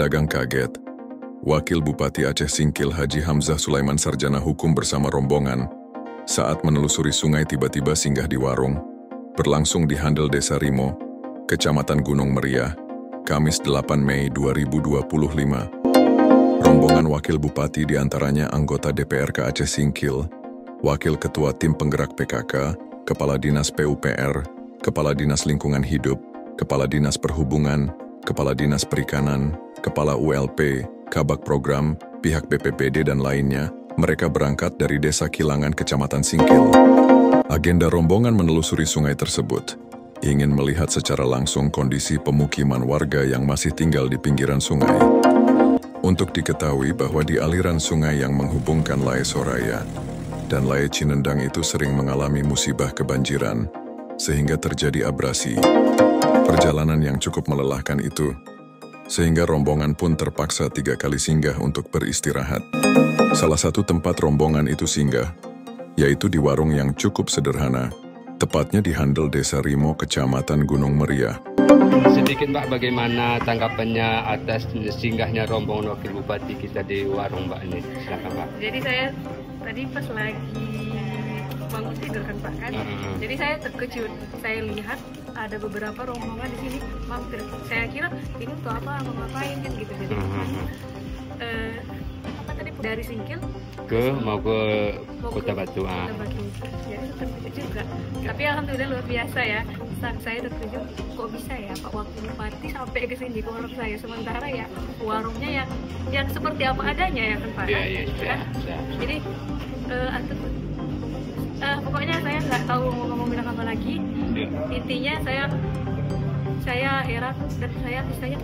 Dagang kaget. Wakil Bupati Aceh Singkil Haji Hamzah Sulaiman Sarjana Hukum bersama rombongan saat menelusuri sungai tiba-tiba singgah di warung berlangsung di Handel Desa Rimo, Kecamatan Gunung Meriah, Kamis 8 Mei 2025. Rombongan Wakil Bupati diantaranya anggota DPRK Aceh Singkil, Wakil Ketua Tim Penggerak PKK, Kepala Dinas PUPR, Kepala Dinas Lingkungan Hidup, Kepala Dinas Perhubungan, Kepala Dinas Perikanan, Kepala ULP, Kabak Program, pihak BPPD dan lainnya. Mereka berangkat dari Desa Kilangan, Kecamatan Singkil. Agenda rombongan menelusuri sungai tersebut, ingin melihat secara langsung kondisi pemukiman warga yang masih tinggal di pinggiran sungai. Untuk diketahui bahwa di aliran sungai yang menghubungkan Lae Soraya dan Lae Cinendang itu sering mengalami musibah kebanjiran, sehingga terjadi abrasi. Perjalanan yang cukup melelahkan itu, sehingga rombongan pun terpaksa 3 kali singgah untuk beristirahat. Salah satu tempat rombongan itu singgah, yaitu di warung yang cukup sederhana, tepatnya di Handel Desa Rimo, Kecamatan Gunung Meriah. Sedikit Mbak, bagaimana tanggapannya atas singgahnya rombongan Wakil Bupati kita di warung Mbak ini? Silakan Mbak. Jadi saya tadi pas lagi bangun tidur kan Pak kan, jadi saya terkejut. Saya lihat ada beberapa rombongan di sini mampir. Saya kira ini untuk apa, mau ngapain kan gitu. Jadi apa tadi dari Singkil mau ke Kota Batu. Kota Batu. Jadi terkejut juga. Tapi alhamdulillah luar biasa ya. Saat saya terkejut, kok bisa ya Pak Wakil Bupati sampai ke sini ke warung saya, sementara ya warungnya yang seperti apa adanya ya kan Pak. Iya. Jadi pokoknya saya nggak tahu mau bilang apa lagi. Intinya saya heran dan saya istilahnya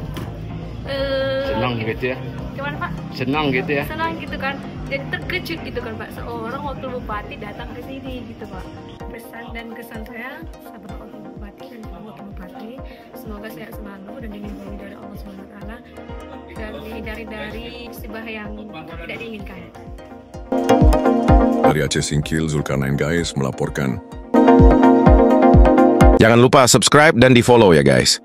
senang gitu ya. Gimana Pak? Senang gitu ya. Senang gitu kan. Jadi terkejut gitu kan Pak. Seorang Wakil Bupati datang ke sini gitu Pak. Pesan dan kesan saya sahabat Wakil Bupati dan Wakil Bupati, semoga sehat selalu dan dilindungi dari Allah SWT dan dihindari dari musibah yang tidak diinginkan. Dari Aceh Singkil, Zulkarnain Gais melaporkan. Jangan lupa subscribe dan di follow ya guys.